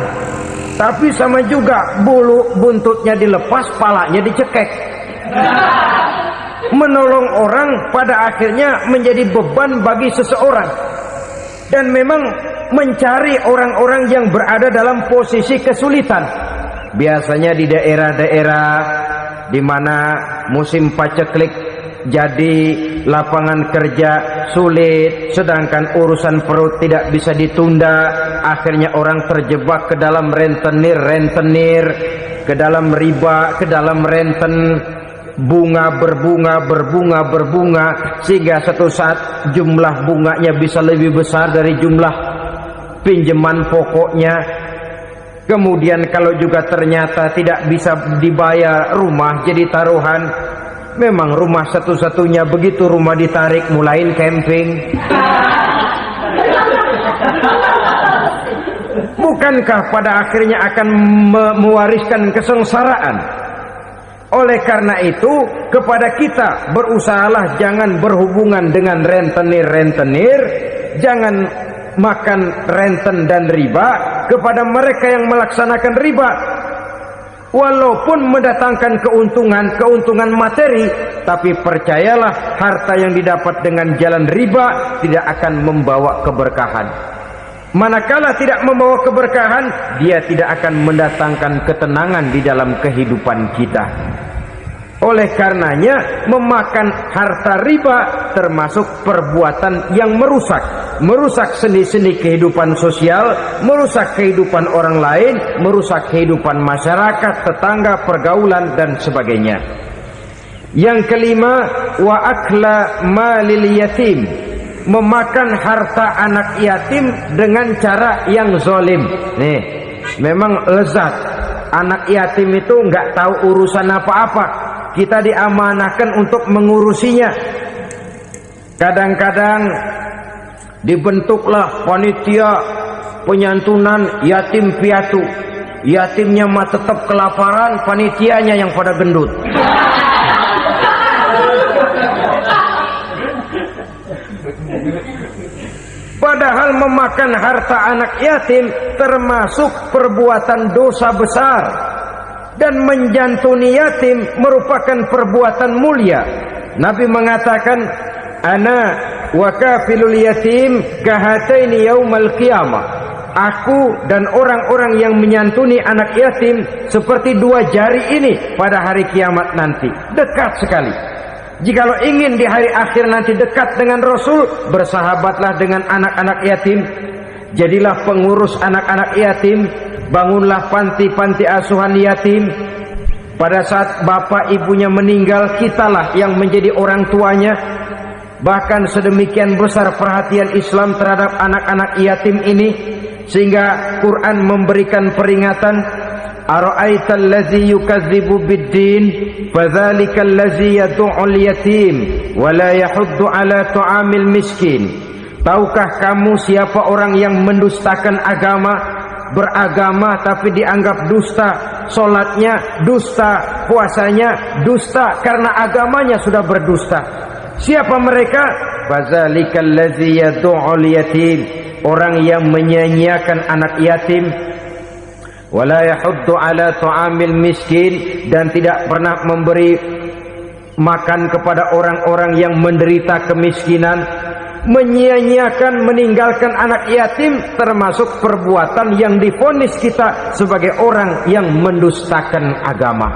tapi sama juga bulu buntutnya dilepas, palanya dicekek. Menolong orang pada akhirnya menjadi beban bagi seseorang, dan memang mencari orang-orang yang berada dalam posisi kesulitan. Biasanya di daerah-daerah di mana musim paceklik jadi lapangan kerja sulit, sedangkan urusan perut tidak bisa ditunda, akhirnya orang terjebak ke dalam rentenir, ke dalam riba, ke dalam renten. Bunga berbunga, sehingga satu saat jumlah bunganya bisa lebih besar dari jumlah pinjaman pokoknya. Kemudian kalau juga ternyata tidak bisa dibayar, rumah jadi taruhan. Memang rumah satu-satunya, begitu rumah ditarik mulain camping. Bukankah pada akhirnya akan mewariskan kesengsaraan? Oleh karena itu, kepada kita berusahalah jangan berhubungan dengan rentenir, jangan makan renten dan riba kepada mereka yang melaksanakan riba. Walaupun mendatangkan keuntungan materi, tapi percayalah harta yang didapat dengan jalan riba tidak akan membawa keberkahan. Manakala tidak membawa keberkahan, dia tidak akan mendatangkan ketenangan di dalam kehidupan kita. Oleh karenanya, memakan harta riba termasuk perbuatan yang merusak sendi-sendi kehidupan sosial, merusak kehidupan orang lain, merusak kehidupan masyarakat, tetangga, pergaulan dan sebagainya. Yang kelima, wa akla malil yatim, memakan harta anak yatim dengan cara yang zalim. Nih, memang lezat. Anak yatim itu nggak tahu urusan apa-apa. Kita diamanahkan untuk mengurusinya. Kadang-kadang dibentuklah panitia penyantunan yatim piatu. Yatimnya mah tetap kelaparan, panitianya yang pada gendut. Padahal memakan harta anak yatim termasuk perbuatan dosa besar, dan menjantuni yatim merupakan perbuatan mulia. Nabi mengatakan, ana wa kafilul yatim kahataini yaumal qiyamah. Aku dan orang-orang yang menyantuni anak yatim seperti dua jari ini pada hari kiamat nanti. Dekat sekali. Jikalau ingin di hari akhir nanti dekat dengan Rasul, bersahabatlah dengan anak-anak yatim. Jadilah pengurus anak-anak yatim. Bangunlah panti-panti asuhan yatim. Pada saat bapak ibunya meninggal, kitalah yang menjadi orang tuanya. Bahkan sedemikian besar perhatian Islam terhadap anak-anak yatim ini, sehingga Quran memberikan peringatan, ara'aital ladzi yukadzibu bid-din fadzalikal ladzi yad'ul yatim wa la yahuddu ala ta'amil miskin. Tahukah kamu siapa orang yang mendustakan agama? Beragama tapi dianggap dusta, solatnya dusta, puasanya dusta, karena agamanya sudah berdusta. Siapa mereka? Fazalikal ladzi yad'ul yatim, orang yang menyanyiakan anak yatim. wala yahuddu ala ta'amil miskin, dan tidak pernah memberi makan kepada orang-orang yang menderita kemiskinan. Menyia-nyiakan, meninggalkan anak yatim termasuk perbuatan yang divonis kita sebagai orang yang mendustakan agama.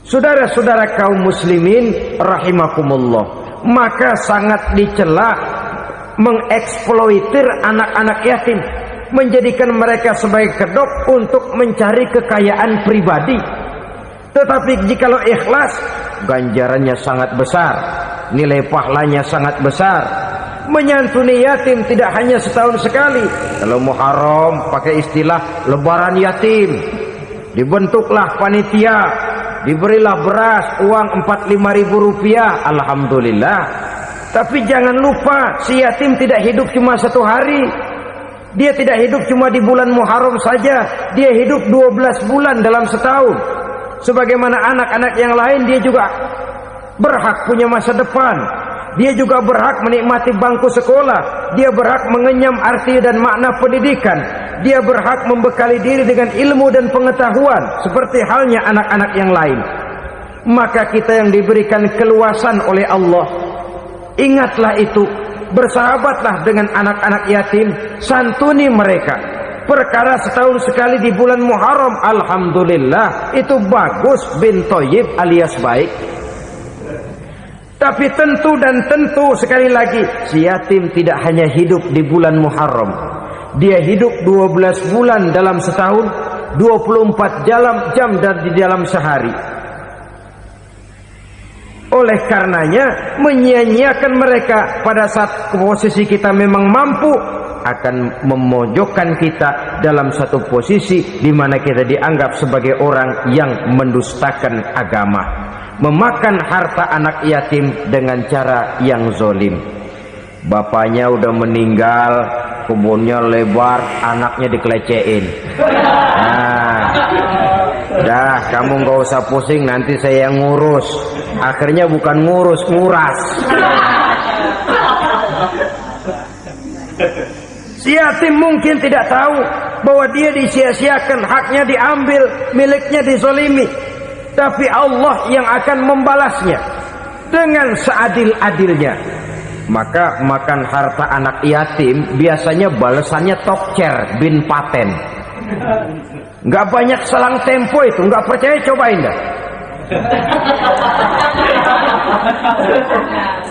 Saudara-saudara kaum muslimin rahimakumullah, maka sangat dicela mengeksploitir anak-anak yatim, menjadikan mereka sebagai kedok untuk mencari kekayaan pribadi. Tetapi jikalau ikhlas, ganjarannya sangat besar, nilai pahalanya sangat besar. Menyantuni yatim tidak hanya setahun sekali. Kalau Muharram pakai istilah lebaran yatim, dibentuklah panitia, diberilah beras, uang 45.000 rupiah, alhamdulillah. Tapi jangan lupa, si yatim tidak hidup cuma satu hari. Dia tidak hidup cuma di bulan Muharram saja, dia hidup 12 bulan dalam setahun. Sebagaimana anak-anak yang lain, dia juga berhak punya masa depan. Dia juga berhak menikmati bangku sekolah. Dia berhak mengenyam arti dan makna pendidikan. Dia berhak membekali diri dengan ilmu dan pengetahuan seperti halnya anak-anak yang lain. Maka kita yang diberikan keluasan oleh Allah, ingatlah itu, bersahabatlah dengan anak-anak yatim, santuni mereka. Perkara setahun sekali di bulan Muharram, alhamdulillah, itu bagus, bin Thayyib alias baik. Tapi tentu dan tentu, sekali lagi, si yatim tidak hanya hidup di bulan Muharram. Dia hidup 12 bulan dalam setahun, 24 jam dan di dalam sehari. Oleh karenanya, menyia-nyiakan mereka pada saat posisi kita memang mampu akan memojokkan kita dalam satu posisi di mana kita dianggap sebagai orang yang mendustakan agama, memakan harta anak yatim dengan cara yang zolim. Bapaknya udah meninggal, kebunnya lebar, anaknya dikelecehin. Nah, dah kamu gak usah pusing, nanti saya yang ngurus. Akhirnya bukan ngurus, nguras. Si yatim mungkin tidak tahu bahwa dia disia-siakan, haknya diambil, miliknya dizalimi. Tapi Allah yang akan membalasnya dengan seadil-adilnya. Maka makan harta anak yatim biasanya balasannya tokcer bin paten. Nggak banyak selang tempo itu, nggak percaya cobain dah.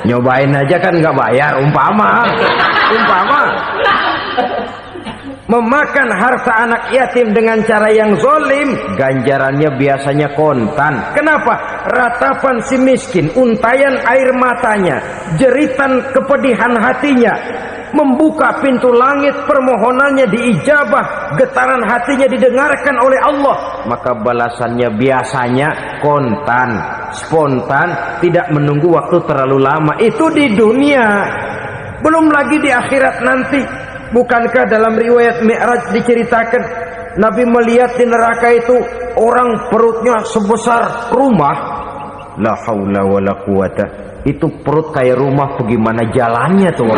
Nyobain aja kan nggak bayar, umpama. Memakan harta anak yatim dengan cara yang zolim, ganjarannya biasanya kontan. Kenapa? Ratapan si miskin, untayan air matanya, jeritan kepedihan hatinya, membuka pintu langit, permohonannya diijabah, getaran hatinya didengarkan oleh Allah. Maka balasannya biasanya kontan, spontan, tidak menunggu waktu terlalu lama. Itu di dunia, belum lagi di akhirat nanti. Bukankah dalam riwayat Mi'raj diceritakan Nabi melihat di neraka itu orang perutnya sebesar rumah? La haula wala quwata. Itu perut kayak rumah, bagaimana jalannya tuh?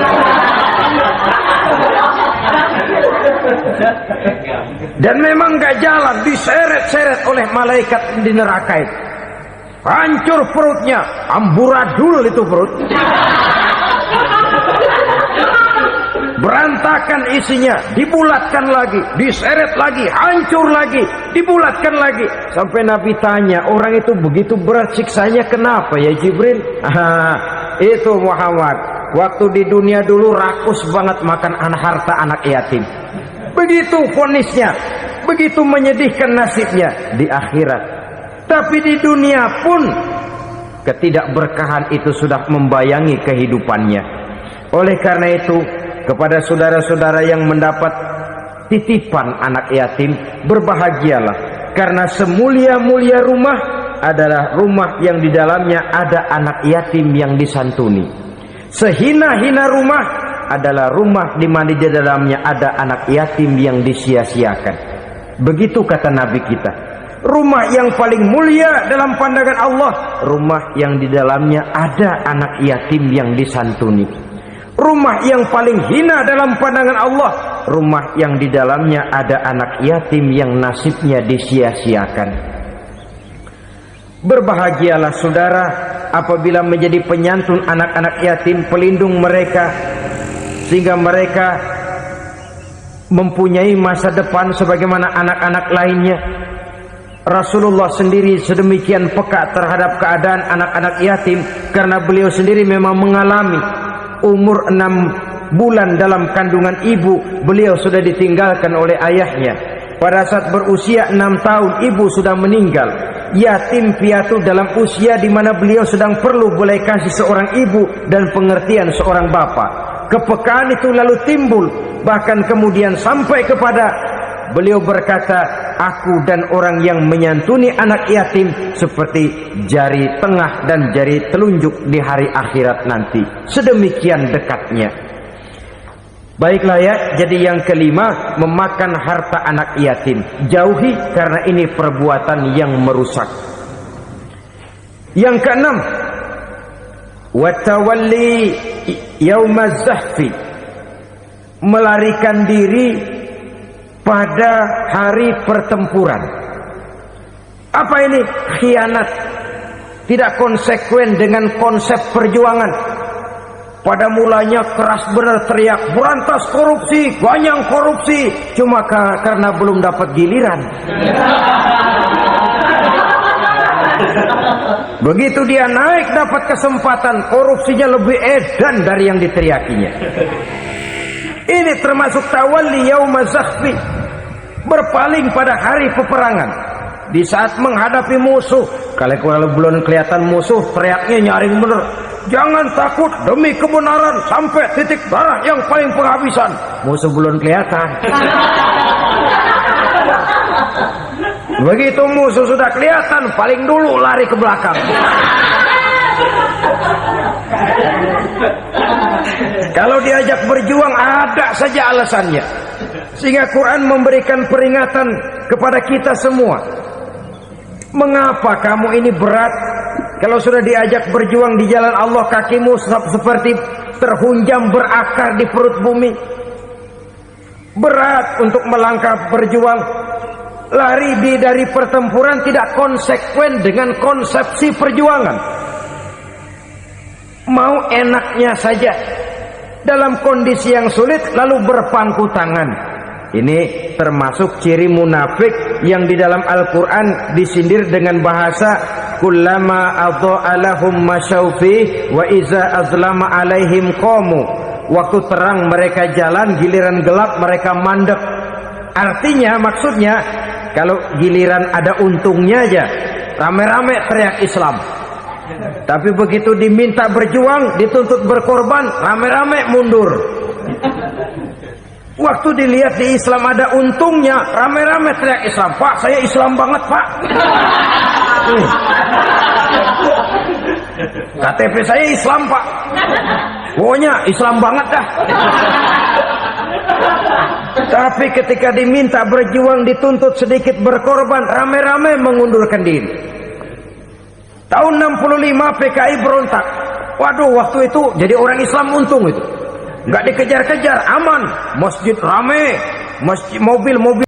Dan memang gak jalan, diseret-seret oleh malaikat di neraka itu. Hancur perutnya, amburadul itu perut. Berantakan isinya, dibulatkan lagi, diseret lagi, hancur lagi, dibulatkan lagi. Sampai Nabi tanya, orang itu begitu berat siksanya kenapa ya Jibril? Itu Muhammad, waktu di dunia dulu rakus banget makan harta anak yatim. Begitu vonisnya, begitu menyedihkan nasibnya di akhirat. Tapi di dunia pun ketidakberkahan itu sudah membayangi kehidupannya. Oleh karena itu, kepada saudara-saudara yang mendapat titipan anak yatim, berbahagialah, karena semulia-mulia rumah adalah rumah yang di dalamnya ada anak yatim yang disantuni. Sehina-hina rumah adalah rumah di mana di dalamnya ada anak yatim yang disia-siakan. Begitu kata Nabi kita. Rumah yang paling mulia dalam pandangan Allah, rumah yang di dalamnya ada anak yatim yang disantuni. Rumah yang paling hina dalam pandangan Allah, rumah yang di dalamnya ada anak yatim yang nasibnya disia-siakan. Berbahagialah saudara apabila menjadi penyantun anak-anak yatim, pelindung mereka, sehingga mereka mempunyai masa depan sebagaimana anak-anak lainnya. Rasulullah sendiri sedemikian peka terhadap keadaan anak-anak yatim karena beliau sendiri memang mengalami umur 6 bulan dalam kandungan ibu, beliau sudah ditinggalkan oleh ayahnya. Pada saat berusia 6 tahun ibu sudah meninggal. Yatim piatu dalam usia di mana beliau sedang perlu belas kasih seorang ibu dan pengertian seorang bapak. Kepekaan itu lalu timbul, bahkan kemudian sampai kepada beliau berkata, aku dan orang yang menyantuni anak yatim seperti jari tengah dan jari telunjuk di hari akhirat nanti. Sedemikian dekatnya. Baiklah ya, jadi yang kelima, memakan harta anak yatim. Jauhi karena ini perbuatan yang merusak. Yang keenam, watawalli yaumaz zahfi, melarikan diri pada hari pertempuran. Apa ini? Khianat, tidak konsekuen dengan konsep perjuangan. Pada mulanya keras benar teriak berantas korupsi, ganyang korupsi, cuma karena belum dapat giliran. Begitu dia naik dapat kesempatan, korupsinya lebih edan dari yang diteriakinya. Ini termasuk tawalli yaumaz zahfi, berpaling pada hari peperangan. Di saat menghadapi musuh, kalau belum kelihatan musuh, teriaknya nyaring bener. Jangan takut demi kebenaran sampai titik darah yang paling penghabisan. Musuh belum kelihatan. Begitu musuh sudah kelihatan, paling dulu lari ke belakang. Kalau diajak berjuang ada saja alasannya. Sehingga Quran memberikan peringatan kepada kita semua. Mengapa kamu ini berat? Kalau sudah diajak berjuang di jalan Allah, kakimu seperti terhunjam berakar di perut bumi. Berat untuk melangkah berjuang. Lari dari pertempuran tidak konsekuen dengan konsepsi perjuangan. Mau enaknya saja dalam kondisi yang sulit lalu berpangku tangan. Ini termasuk ciri munafik yang di dalam Al-Quran disindir dengan bahasa kullama adha'a lahum masyaufi wa iza azlama alaihim qamu. Waktu terang mereka jalan, giliran gelap mereka mandek. Artinya, maksudnya kalau giliran ada untungnya aja rame-rame teriak Islam, tapi begitu diminta berjuang, dituntut berkorban, rame-rame mundur. Waktu dilihat di Islam ada untungnya, rame-rame teriak Islam. Pak, saya Islam banget, Pak. KTP saya Islam, Pak. Pokoknya Islam banget dah. Tapi ketika diminta berjuang, dituntut sedikit berkorban, rame-rame mengundurkan diri. Tahun 65 PKI berontak. Waduh, waktu itu jadi orang Islam untung itu. Nggak dikejar-kejar, aman. Masjid rame, masjid, mobil-mobil